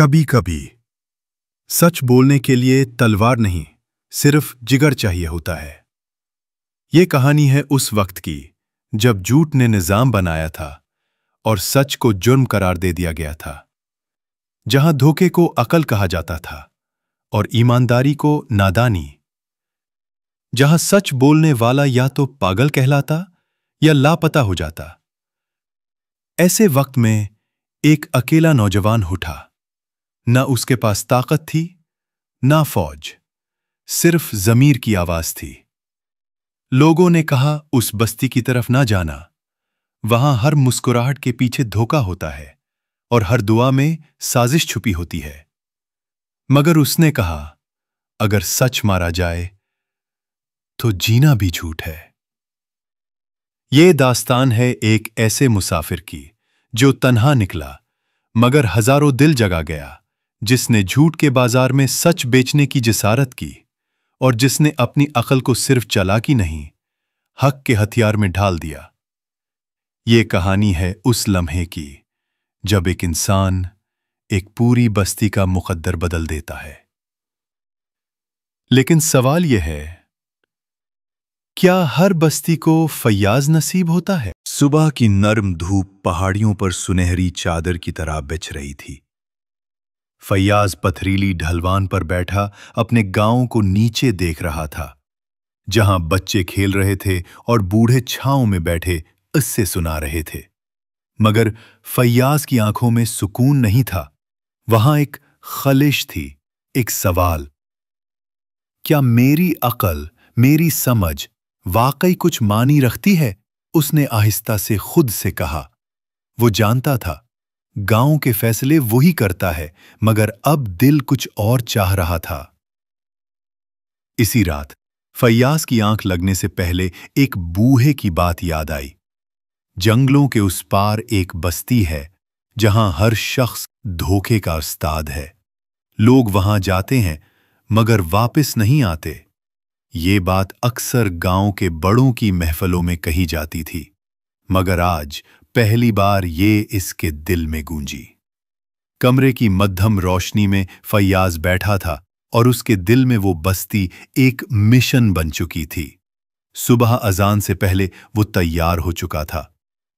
कभी कभी सच बोलने के लिए तलवार नहीं, सिर्फ जिगर चाहिए होता है। ये कहानी है उस वक्त की जब झूठ ने निजाम बनाया था और सच को जुर्म करार दे दिया गया था। जहां धोखे को अकल कहा जाता था और ईमानदारी को नादानी। जहां सच बोलने वाला या तो पागल कहलाता या लापता हो जाता। ऐसे वक्त में एक अकेला नौजवान उठा। न उसके पास ताकत थी, ना फौज, सिर्फ ज़मीर की आवाज थी। लोगों ने कहा, उस बस्ती की तरफ ना जाना, वहां हर मुस्कुराहट के पीछे धोखा होता है और हर दुआ में साजिश छुपी होती है। मगर उसने कहा, अगर सच मारा जाए तो जीना भी झूठ है। ये दास्तान है एक ऐसे मुसाफिर की जो तन्हा निकला मगर हजारों दिल जगा गया, जिसने झूठ के बाजार में सच बेचने की जिसारत की और जिसने अपनी अकल को सिर्फ चालाकी नहीं, हक के हथियार में ढाल दिया। ये कहानी है उस लम्हे की जब एक इंसान एक पूरी बस्ती का मुकद्दर बदल देता है। लेकिन सवाल यह है, क्या हर बस्ती को फैयाज नसीब होता है? सुबह की नर्म धूप पहाड़ियों पर सुनहरी चादर की तरह बिछ रही थी। फैयाज पथरीली ढलवान पर बैठा अपने गांव को नीचे देख रहा था, जहां बच्चे खेल रहे थे और बूढ़े छांव में बैठे किस्से सुना रहे थे। मगर फैयाज की आंखों में सुकून नहीं था, वहां एक खलिश थी, एक सवाल। क्या मेरी अकल, मेरी समझ वाकई कुछ मानी रखती है? उसने आहिस्ता से खुद से कहा। वो जानता था गांव के फैसले वही करता है, मगर अब दिल कुछ और चाह रहा था। इसी रात फैयाज की आंख लगने से पहले एक बूढ़े की बात याद आई। जंगलों के उस पार एक बस्ती है जहां हर शख्स धोखे का उस्ताद है। लोग वहां जाते हैं मगर वापस नहीं आते। ये बात अक्सर गांव के बड़ों की महफलों में कही जाती थी, मगर आज पहली बार ये इसके दिल में गूंजी। कमरे की मध्यम रोशनी में फैयाज बैठा था और उसके दिल में वो बस्ती एक मिशन बन चुकी थी। सुबह अजान से पहले वो तैयार हो चुका था,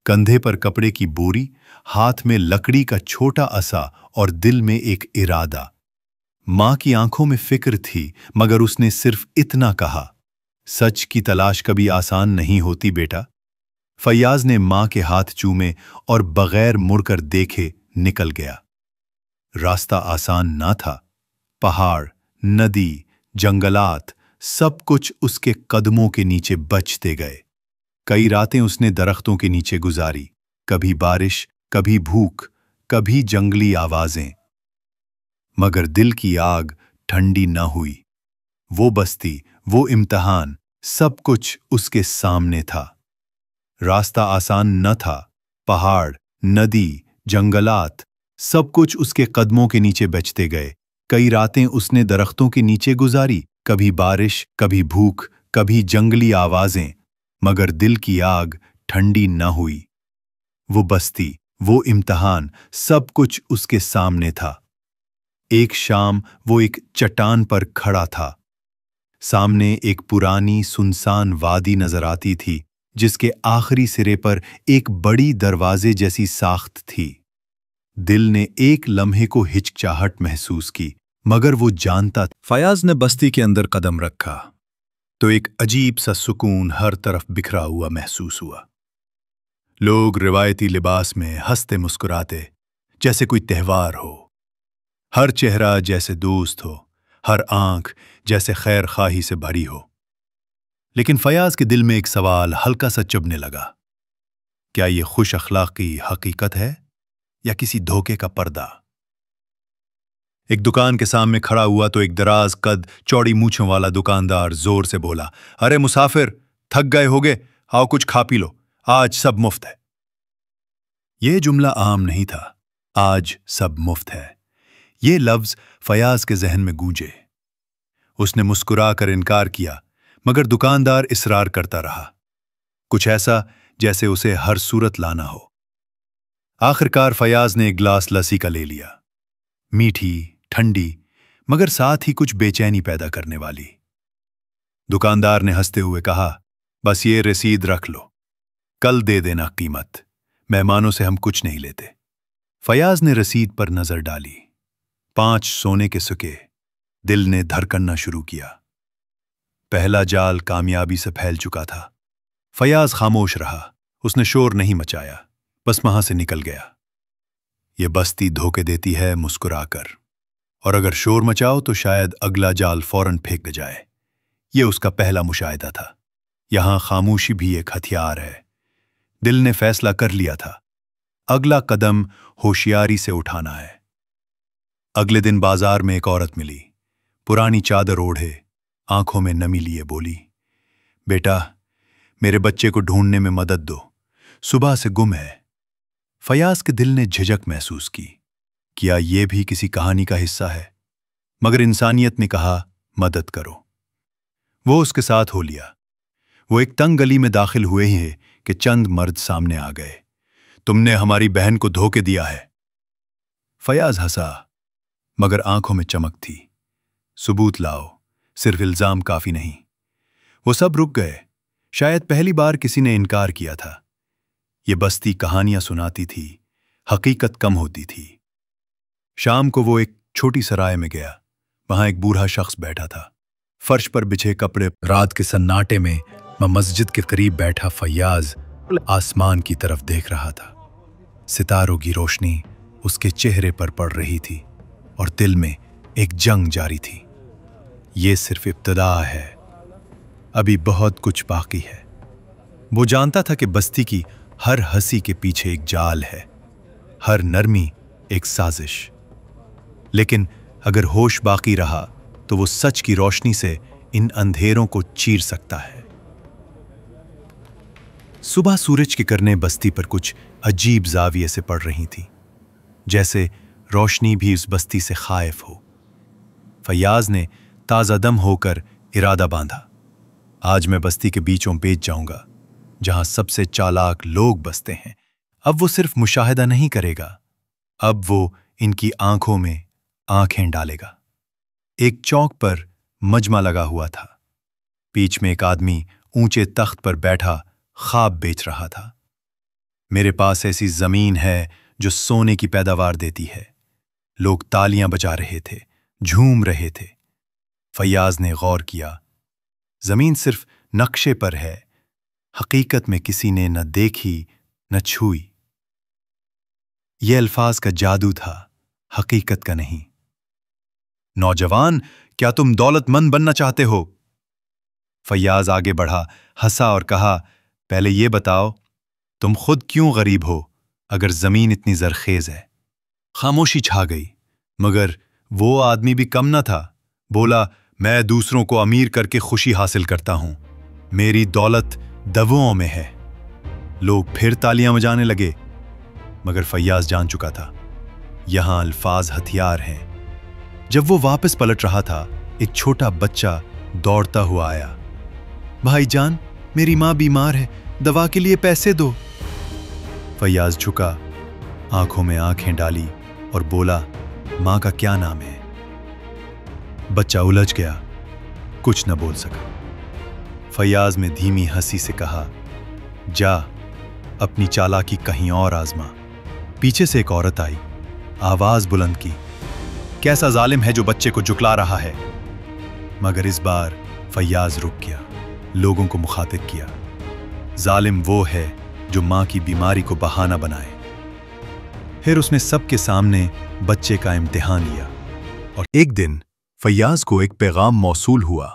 कंधे पर कपड़े की बोरी, हाथ में लकड़ी का छोटा असा और दिल में एक इरादा। मां की आंखों में फिक्र थी, मगर उसने सिर्फ इतना कहा, सच की तलाश कभी आसान नहीं होती बेटा। फैयाज ने मां के हाथ चूमे और बगैर मुड़कर देखे निकल गया। रास्ता आसान ना था। पहाड़, नदी, जंगलात, सब कुछ उसके कदमों के नीचे बचते गए। कई रातें उसने दरख्तों के नीचे गुजारी, कभी बारिश, कभी भूख, कभी जंगली आवाजें। मगर दिल की आग ठंडी न हुई। वो बस्ती, वो इम्तिहान, सब कुछ उसके सामने था। रास्ता आसान न था। पहाड़, नदी, जंगलात, सब कुछ उसके कदमों के नीचे बचते गए। कई रातें उसने दरख्तों के नीचे गुजारी, कभी बारिश, कभी भूख, कभी जंगली आवाजें, मगर दिल की आग ठंडी न हुई। वो बस्ती, वो इम्तिहान, सब कुछ उसके सामने था। एक शाम वो एक चट्टान पर खड़ा था। सामने एक पुरानी सुनसान वादी नजर आती थी, जिसके आखिरी सिरे पर एक बड़ी दरवाजे जैसी साख्त थी। दिल ने एक लम्हे को हिचकिचाहट महसूस की, मगर वो जानता था। फैयाज ने बस्ती के अंदर कदम रखा तो एक अजीब सा सुकून हर तरफ बिखरा हुआ महसूस हुआ। लोग रिवायती लिबास में हंसते मुस्कुराते, जैसे कोई त्यौहार हो। हर चेहरा जैसे दोस्त हो, हर आंख जैसे खैर खाही से भरी हो। लेकिन फैयाज के दिल में एक सवाल हल्का सा चुभने लगा। क्या ये खुश अखलाकी हकीकत है या किसी धोखे का पर्दा? एक दुकान के सामने खड़ा हुआ तो एक दराज कद, चौड़ी मूंछों वाला दुकानदार जोर से बोला, अरे मुसाफिर, थक गए होगे, आओ कुछ खा पी लो, आज सब मुफ्त है। यह जुमला आम नहीं था। आज सब मुफ्त है, ये लफ्ज फैयाज के जहन में गूंजे। उसने मुस्कुरा कर इनकार किया, मगर दुकानदार इसरार करता रहा, कुछ ऐसा जैसे उसे हर सूरत लाना हो। आखिरकार फैयाज ने एक गिलास लस्सी का ले लिया। मीठी, ठंडी, मगर साथ ही कुछ बेचैनी पैदा करने वाली। दुकानदार ने हंसते हुए कहा, बस ये रसीद रख लो, कल दे देना कीमत, मेहमानों से हम कुछ नहीं लेते। फयाज ने रसीद पर नजर डाली। 5 सोने के सिक्के। दिल ने धड़कना शुरू किया। पहला जाल कामयाबी से फैल चुका था। फयाज खामोश रहा, उसने शोर नहीं मचाया, बस वहां से निकल गया। ये बस्ती धोखे देती है मुस्कुराकर, और अगर शोर मचाओ तो शायद अगला जाल फौरन फेंक जाए। ये उसका पहला मुशाहिदा था। यहां खामोशी भी एक हथियार है। दिल ने फैसला कर लिया था, अगला कदम होशियारी से उठाना है। अगले दिन बाजार में एक औरत मिली, पुरानी चादर ओढ़े, आंखों में नमी लिए बोली, बेटा, मेरे बच्चे को ढूंढने में मदद दो, सुबह से गुम है। फयाज के दिल ने झिझक महसूस की, क्या यह भी किसी कहानी का हिस्सा है? मगर इंसानियत ने कहा, मदद करो। वो उसके साथ हो लिया। वो एक तंग गली में दाखिल हुए ही है कि चंद मर्द सामने आ गए। तुमने हमारी बहन को धोखे दिया है। फयाज हंसा, मगर आंखों में चमक थी। सबूत लाओ, सिर्फ इल्जाम काफी नहीं। वो सब रुक गए। शायद पहली बार किसी ने इनकार किया था। ये बस्ती कहानियां सुनाती थी, हकीकत कम होती थी। शाम को वो एक छोटी सराय में गया। वहां एक बूढ़ा शख्स बैठा था, फर्श पर बिछे कपड़े। रात के सन्नाटे में मस्जिद के करीब बैठा फयाज आसमान की तरफ देख रहा था। सितारों की रोशनी उसके चेहरे पर पड़ रही थी और दिल में एक जंग जारी थी। ये सिर्फ इब्तिदा है, अभी बहुत कुछ बाकी है। वो जानता था कि बस्ती की हर हंसी के पीछे एक जाल है, हर नरमी एक साजिश। लेकिन अगर होश बाकी रहा तो वो सच की रोशनी से इन अंधेरों को चीर सकता है। सुबह सूरज की किरणें बस्ती पर कुछ अजीब जाविये से पड़ रही थी, जैसे रोशनी भी उस बस्ती से खाइफ हो। फयाज ने ताज़ा दम होकर इरादा बांधा, आज मैं बस्ती के बीचों बीच जाऊंगा, जहां सबसे चालाक लोग बसते हैं। अब वो सिर्फ मुशाहिदा नहीं करेगा, अब वो इनकी आंखों में आंखें डालेगा। एक चौक पर मजमा लगा हुआ था। बीच में एक आदमी ऊंचे तख्त पर बैठा ख्वाब बेच रहा था। मेरे पास ऐसी जमीन है जो सोने की पैदावार देती है। लोग तालियां बजा रहे थे, झूम रहे थे। फयाज ने गौर किया, जमीन सिर्फ नक्शे पर है, हकीकत में किसी ने न देखी न छुई। ये अल्फाज का जादू था, हकीकत का नहीं। नौजवान, क्या तुम दौलतमंद बनना चाहते हो? फयाज आगे बढ़ा, हंसा और कहा, पहले ये बताओ, तुम खुद क्यों गरीब हो अगर जमीन इतनी जरखेज है? खामोशी छा गई, मगर वो आदमी भी कम न था। बोला, मैं दूसरों को अमीर करके खुशी हासिल करता हूं, मेरी दौलत दवों में है। लोग फिर तालियां बजाने लगे, मगर फयाज जान चुका था, यहां अल्फाज हथियार हैं। जब वो वापस पलट रहा था, एक छोटा बच्चा दौड़ता हुआ आया। भाईजान, मेरी मां बीमार है, दवा के लिए पैसे दो। फयाज झुका, आंखों में आंखें डाली और बोला, मां का क्या नाम है? बच्चा उलझ गया, कुछ न बोल सका। फयाज ने धीमी हंसी से कहा, जा, अपनी चालाकी कहीं और आजमा। पीछे से एक औरत आई, आवाज बुलंद की, कैसा जालिम है जो बच्चे को झुकला रहा है? मगर इस बार फयाज रुक गया, लोगों को मुखातिब किया, जालिम वो है जो मां की बीमारी को बहाना बनाए। फिर उसने सबके सामने बच्चे का इम्तिहान लिया। और एक दिन फयाज को एक पैगाम मौसूल हुआ,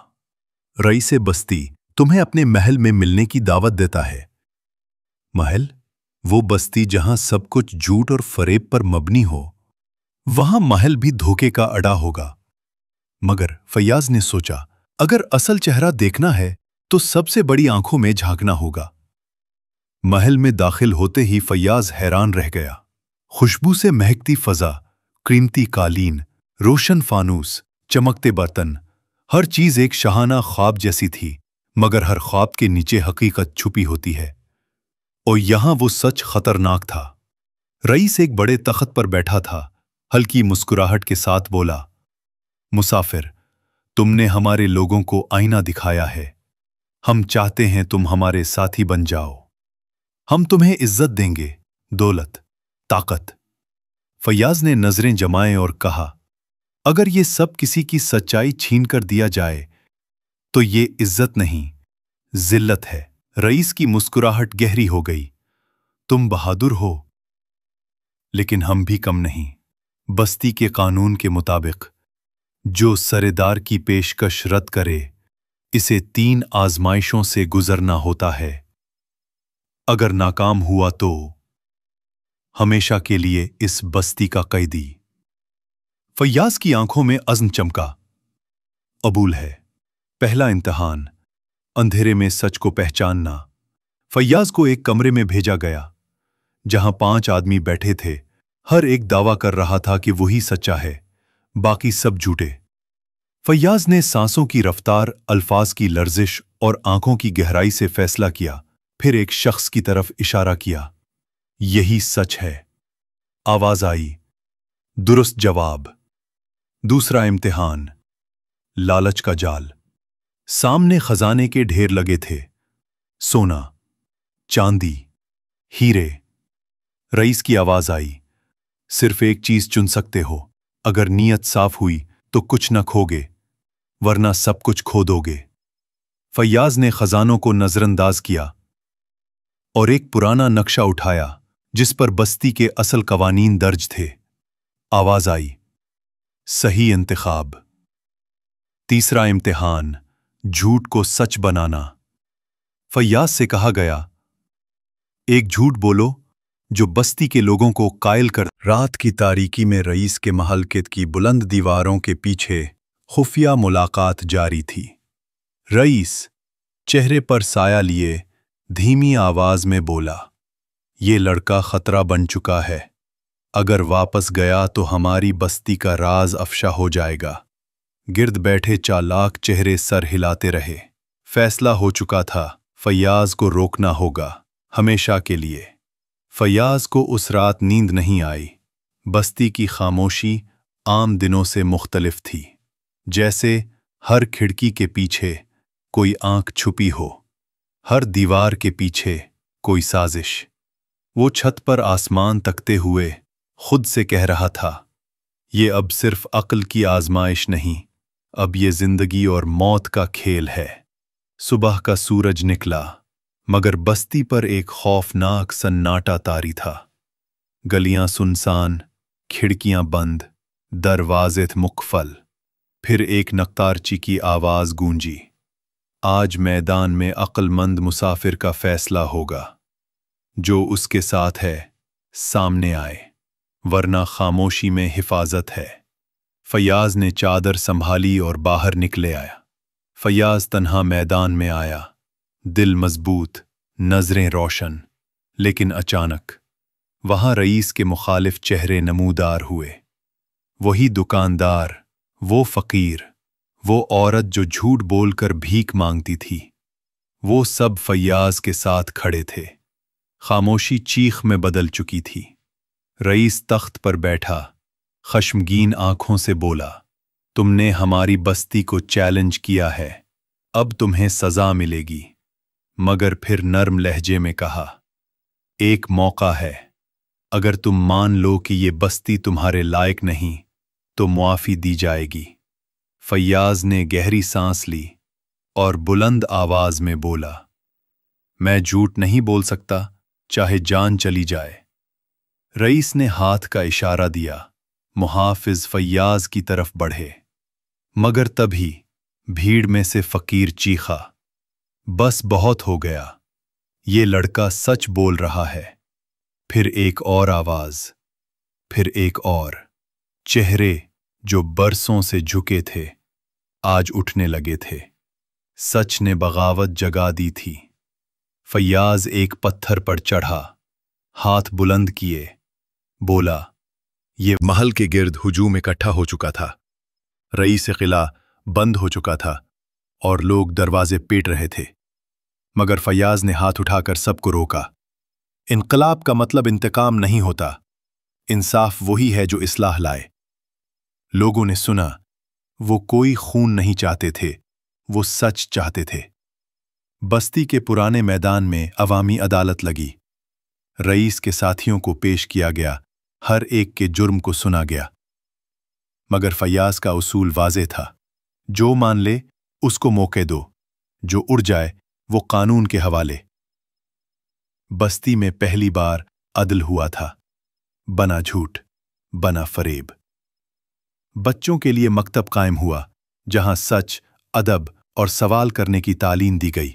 रईसे बस्ती तुम्हें अपने महल में मिलने की दावत देता है। महल? वो बस्ती जहां सब कुछ झूठ और फरेब पर मबनी हो। वहां महल भी धोखे का अड्डा होगा। मगर फयाज ने सोचा, अगर असल चेहरा देखना है तो सबसे बड़ी आंखों में झांकना होगा। महल में दाखिल होते ही फयाज हैरान रह गया। खुशबू से महकती फजा, कीमती कालीन, रोशन फानूस, चमकते बर्तन, हर चीज एक शाहाना ख्वाब जैसी थी। मगर हर ख्वाब के नीचे हकीकत छुपी होती है, और यहां वो सच खतरनाक था। रईस एक बड़े तख्त पर बैठा था, हल्की मुस्कुराहट के साथ बोला, मुसाफिर, तुमने हमारे लोगों को आईना दिखाया है। हम चाहते हैं तुम हमारे साथी बन जाओ। हम तुम्हें इज्जत देंगे, दौलत, ताकत। फैयाज ने नजरें जमाए और कहा, अगर ये सब किसी की सच्चाई छीन कर दिया जाए तो ये इज्जत नहीं, जिल्लत है। रईस की मुस्कुराहट गहरी हो गई। तुम बहादुर हो, लेकिन हम भी कम नहीं। बस्ती के कानून के मुताबिक जो सरेदार की पेशकश रद्द करे, इसे 3 आजमाइशों से गुजरना होता है। अगर नाकाम हुआ तो हमेशा के लिए इस बस्ती का कैदी। फैयाज की आंखों में अज़्म चमका। अबूल है। पहला इम्तिहान, अंधेरे में सच को पहचानना। फैयाज को एक कमरे में भेजा गया जहां 5 आदमी बैठे थे। हर एक दावा कर रहा था कि वही सच्चा है, बाकी सब झूठे। फैयाज ने सांसों की रफ्तार, अल्फाज की लर्जिश और आंखों की गहराई से फैसला किया, फिर एक शख्स की तरफ इशारा किया। यही सच है। आवाज आई, दुरुस्त जवाब। दूसरा इम्तिहान, लालच का जाल। सामने खजाने के ढेर लगे थे, सोना, चांदी, हीरे। रईस की आवाज आई, सिर्फ एक चीज चुन सकते हो। अगर नीयत साफ हुई तो कुछ न खोगे, वरना सब कुछ खो दोगे। फैयाज ने खजानों को नजरअंदाज किया और एक पुराना नक्शा उठाया जिस पर बस्ती के असल कवानीन दर्ज थे। आवाज आई, सही इंतखाब। तीसरा इम्तिहान, झूठ को सच बनाना। फैयाज से कहा गया, एक झूठ बोलो जो बस्ती के लोगों को कायल कर। रात की तारीकी में रईस के महल की बुलंद दीवारों के पीछे खुफिया मुलाकात जारी थी। रईस चेहरे पर साया लिए धीमी आवाज में बोला, ये लड़का खतरा बन चुका है। अगर वापस गया तो हमारी बस्ती का राज अफशा हो जाएगा। गिर्द बैठे चालाक चेहरे सर हिलाते रहे। फैसला हो चुका था, फैयाज को रोकना होगा, हमेशा के लिए। फैयाज को उस रात नींद नहीं आई। बस्ती की खामोशी आम दिनों से मुख्तलिफ थी, जैसे हर खिड़की के पीछे कोई आंख छुपी हो, हर दीवार के पीछे कोई साजिश। वो छत पर आसमान तकते हुए खुद से कह रहा था, ये अब सिर्फ अक्ल की आजमाइश नहीं, अब ये जिंदगी और मौत का खेल है। सुबह का सूरज निकला, मगर बस्ती पर एक खौफनाक सन्नाटा तारी था। गलियां सुनसान, खिड़कियां बंद, दरवाजे मुक़फ़ल। फिर एक नक्तारची की आवाज गूंजी, आज मैदान में अक्लमंद मुसाफिर का फैसला होगा। जो उसके साथ है सामने आए, वरना खामोशी में हिफाजत है। फैयाज ने चादर संभाली और बाहर निकले आया। फैयाज तन्हा मैदान में आया, दिल मजबूत, नजरें रोशन। लेकिन अचानक वहां रईस के मुखालिफ चेहरे नमूदार हुए। वही दुकानदार, वो फकीर, वो औरत जो झूठ बोलकर भीख मांगती थी, वो सब फैयाज के साथ खड़े थे। खामोशी चीख में बदल चुकी थी। रईस तख्त पर बैठा, खश्मगीन आंखों से बोला, तुमने हमारी बस्ती को चैलेंज किया है, अब तुम्हें सजा मिलेगी। मगर फिर नर्म लहजे में कहा, एक मौका है, अगर तुम मान लो कि ये बस्ती तुम्हारे लायक नहीं तो मुआफी दी जाएगी। फैयाज ने गहरी सांस ली और बुलंद आवाज में बोला, मैं झूठ नहीं बोल सकता, चाहे जान चली जाए। रईस ने हाथ का इशारा दिया, मुहाफिज फैयाज की तरफ बढ़े। मगर तभी भीड़ में से फकीर चीखा, बस बहुत हो गया, ये लड़का सच बोल रहा है। फिर एक और आवाज, फिर एक और। चेहरे जो बरसों से झुके थे आज उठने लगे थे। सच ने बगावत जगा दी थी। फैयाज एक पत्थर पर चढ़ा, हाथ बुलंद किए, बोला, ये महल के गिर्द हुजूम इकट्ठा हो चुका था। रईस किला बंद हो चुका था और लोग दरवाजे पीट रहे थे। मगर फैयाज ने हाथ उठाकर सबको रोका। इनकलाब का मतलब इंतकाम नहीं होता, इंसाफ वही है जो इस्लाह लाए। लोगों ने सुना, वो कोई खून नहीं चाहते थे, वो सच चाहते थे। बस्ती के पुराने मैदान में अवामी अदालत लगी। रईस के साथियों को पेश किया गया, हर एक के जुर्म को सुना गया। मगर फैयाज का उसूल वाज़ेह था, जो मान ले उसको मौके दो, जो उड़ जाए वो कानून के हवाले। बस्ती में पहली बार अदल हुआ था, बना झूठ, बना फरेब। बच्चों के लिए मकतब कायम हुआ, जहां सच, अदब और सवाल करने की तालीम दी गई।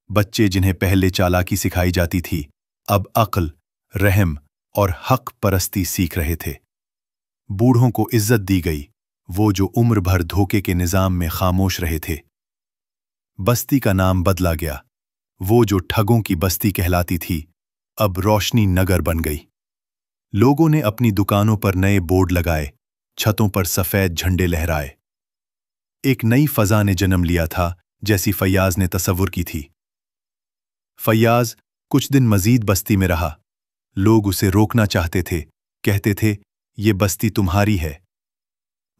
बच्चे जिन्हें पहले चालाकी सिखाई जाती थी, अब अक्ल, रहम और हक परस्ती सीख रहे थे। बूढ़ों को इज्जत दी गई, वो जो उम्र भर धोखे के निजाम में खामोश रहे थे। बस्ती का नाम बदला गया, वो जो ठगों की बस्ती कहलाती थी, अब रोशनी नगर बन गई। लोगों ने अपनी दुकानों पर नए बोर्ड लगाए, छतों पर सफेद झंडे लहराए। एक नई फजा ने जन्म लिया था, जैसी फैयाज ने तसव्वुर की थी। फैयाज कुछ दिन मजीद बस्ती में रहा। लोग उसे रोकना चाहते थे, कहते थे ये बस्ती तुम्हारी है।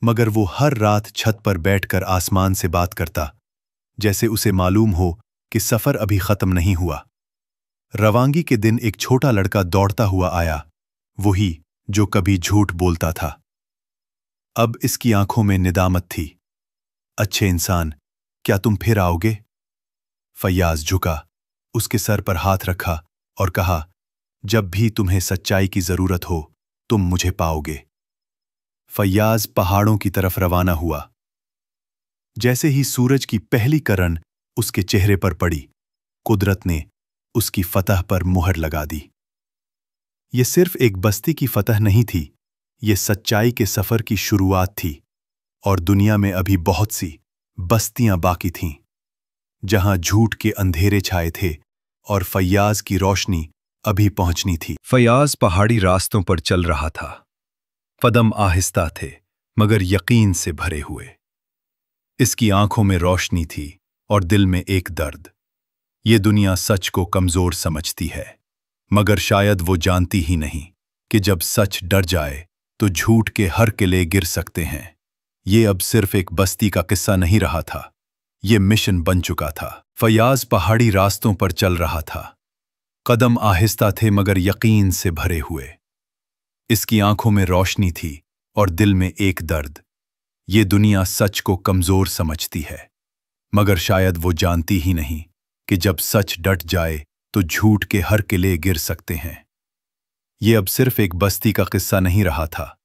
मगर वो हर रात छत पर बैठकर आसमान से बात करता, जैसे उसे मालूम हो कि सफर अभी खत्म नहीं हुआ। रवांगी के दिन एक छोटा लड़का दौड़ता हुआ आया, वही जो कभी झूठ बोलता था। अब इसकी आंखों में निदामत थी। अच्छे इंसान, क्या तुम फिर आओगे? फैयाज झुका, उसके सर पर हाथ रखा और कहा, जब भी तुम्हें सच्चाई की जरूरत हो तुम मुझे पाओगे। फैयाज पहाड़ों की तरफ रवाना हुआ। जैसे ही सूरज की पहली किरण उसके चेहरे पर पड़ी, कुदरत ने उसकी फतह पर मुहर लगा दी। ये सिर्फ एक बस्ती की फतह नहीं थी, ये सच्चाई के सफर की शुरुआत थी। और दुनिया में अभी बहुत सी बस्तियां बाकी थीं, जहां झूठ के अंधेरे छाए थे और फैयाज की रोशनी अभी पहुंचनी थी। फैयाज पहाड़ी रास्तों पर चल रहा था। कदम आहिस्ता थे, मगर यकीन से भरे हुए। इसकी आंखों में रोशनी थी और दिल में एक दर्द। ये दुनिया सच को कमजोर समझती है, मगर शायद वो जानती ही नहीं कि जब सच डर जाए तो झूठ के हर किले गिर सकते हैं। ये अब सिर्फ एक बस्ती का किस्सा नहीं रहा था, ये मिशन बन चुका था। फैयाज पहाड़ी रास्तों पर चल रहा था। कदम आहिस्ता थे मगर यकीन से भरे हुए। इसकी आंखों में रोशनी थी और दिल में एक दर्द। ये दुनिया सच को कमजोर समझती है, मगर शायद वो जानती ही नहीं कि जब सच डट जाए तो झूठ के हर किले गिर सकते हैं। ये अब सिर्फ एक बस्ती का किस्सा नहीं रहा था,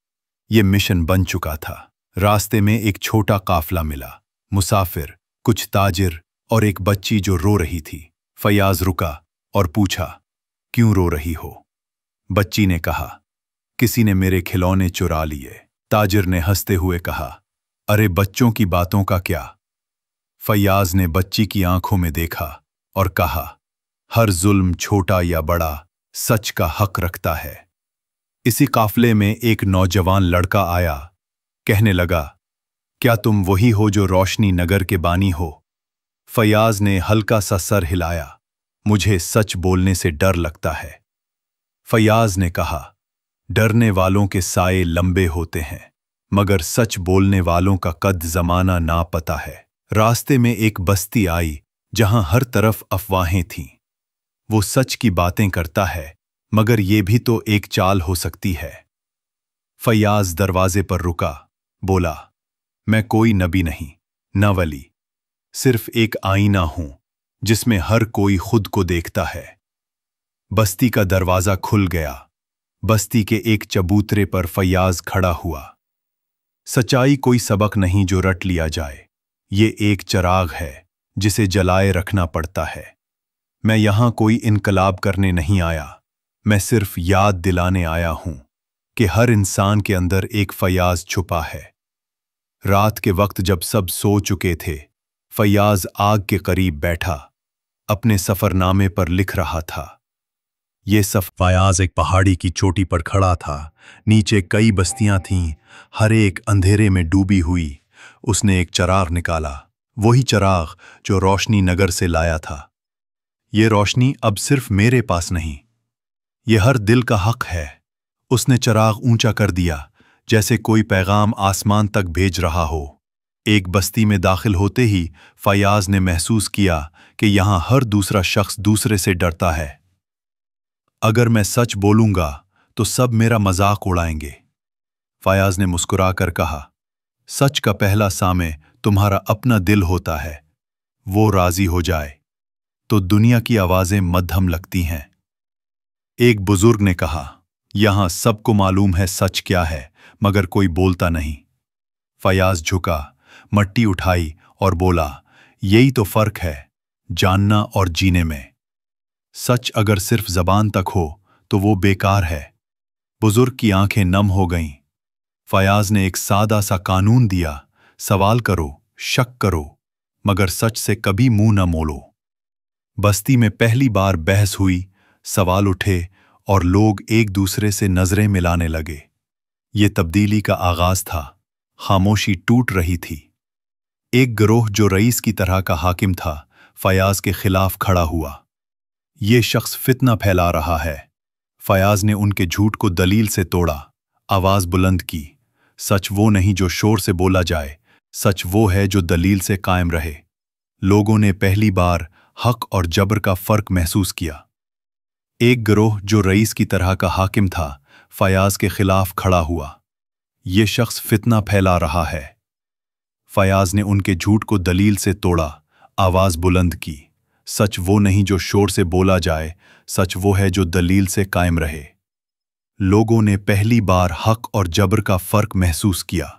ये मिशन बन चुका था। रास्ते में एक छोटा काफला मिला, मुसाफिर, कुछ ताजिर और एक बच्ची जो रो रही थी। फैयाज रुका और पूछा, क्यों रो रही हो? बच्ची ने कहा, किसी ने मेरे खिलौने चुरा लिए। ताजिर ने हंसते हुए कहा, अरे बच्चों की बातों का क्या? फैयाज ने बच्ची की आंखों में देखा और कहा, हर जुल्म छोटा या बड़ा सच का हक रखता है। इसी काफले में एक नौजवान लड़का आया, कहने लगा, क्या तुम वही हो जो रोशनी नगर के बानी हो? फैयाज ने हल्का सा सर हिलाया, मुझे सच बोलने से डर लगता है। फैयाज ने कहा, डरने वालों के साए लंबे होते हैं, मगर सच बोलने वालों का कद जमाना ना पता है। रास्ते में एक बस्ती आई जहां हर तरफ अफवाहें थीं। वो सच की बातें करता है, मगर ये भी तो एक चाल हो सकती है। फैयाज दरवाजे पर रुका, बोला, मैं कोई नबी नहीं, न वली, सिर्फ एक आईना हूं जिसमें हर कोई खुद को देखता है। बस्ती का दरवाजा खुल गया। बस्ती के एक चबूतरे पर फैयाज खड़ा हुआ। सच्चाई कोई सबक नहीं जो रट लिया जाए, ये एक चिराग है जिसे जलाए रखना पड़ता है। मैं यहां कोई इनकलाब करने नहीं आया, मैं सिर्फ याद दिलाने आया हूं कि हर इंसान के अंदर एक फैयाज छुपा है। रात के वक्त जब सब सो चुके थे, फैयाज आग के करीब बैठा, अपने सफरनामे पर लिख रहा था। ये फैयाज एक पहाड़ी की चोटी पर खड़ा था। नीचे कई बस्तियां थीं, हर एक अंधेरे में डूबी हुई। उसने एक चिराग निकाला, वही चिराग जो रोशनी नगर से लाया था। ये रोशनी अब सिर्फ मेरे पास नहीं, ये हर दिल का हक है। उसने चिराग ऊंचा कर दिया, जैसे कोई पैगाम आसमान तक भेज रहा हो। एक बस्ती में दाखिल होते ही फयाज ने महसूस किया कि यहां हर दूसरा शख्स दूसरे से डरता है। अगर मैं सच बोलूंगा तो सब मेरा मजाक उड़ाएंगे। फयाज ने मुस्कुराकर कहा, सच का पहला सामे तुम्हारा अपना दिल होता है। वो राजी हो जाए तो दुनिया की आवाजें मध्यम लगती हैं। एक बुजुर्ग ने कहा, यहां सबको मालूम है सच क्या है, मगर कोई बोलता नहीं। फयाज झुका, मट्टी उठाई और बोला, यही तो फर्क है जानना और जीने में। सच अगर सिर्फ जबान तक हो तो वो बेकार है। बुजुर्ग की आंखें नम हो गईं। फयाज ने एक सादा सा कानून दिया, सवाल करो, शक करो, मगर सच से कभी मुंह न मोड़ो। बस्ती में पहली बार बहस हुई, सवाल उठे और लोग एक दूसरे से नजरें मिलाने लगे। ये तब्दीली का आगाज था। खामोशी टूट रही थी। एक गिरोह जो रईस की तरह का हाकिम था, फयाज के खिलाफ खड़ा हुआ। ये शख्स फितना फैला रहा है। फयाज ने उनके झूठ को दलील से तोड़ा, आवाज बुलंद की, सच वो नहीं जो शोर से बोला जाए, सच वो है जो दलील से कायम रहे। लोगों ने पहली बार हक और जबर का फर्क महसूस किया। एक गिरोह जो रईस की तरह का हाकिम था, फयाज के खिलाफ खड़ा हुआ। ये शख्स फितना फैला रहा है। फयाज ने उनके झूठ को दलील से तोड़ा, आवाज बुलंद की, सच वो नहीं जो शोर से बोला जाए, सच वो है जो दलील से कायम रहे। लोगों ने पहली बार हक और जबर का फर्क महसूस किया।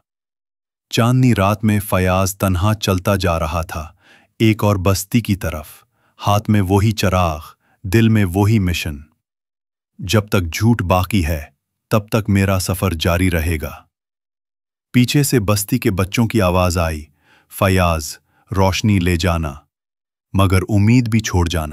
चांदनी रात में फयाज तन्हा चलता जा रहा था, एक और बस्ती की तरफ। हाथ में वही चिराग, दिल में वही मिशन। जब तक झूठ बाकी है तब तक मेरा सफर जारी रहेगा। पीछे से बस्ती के बच्चों की आवाज आई, फयाज, रोशनी ले जाना, मगर उम्मीद भी छोड़ जाना।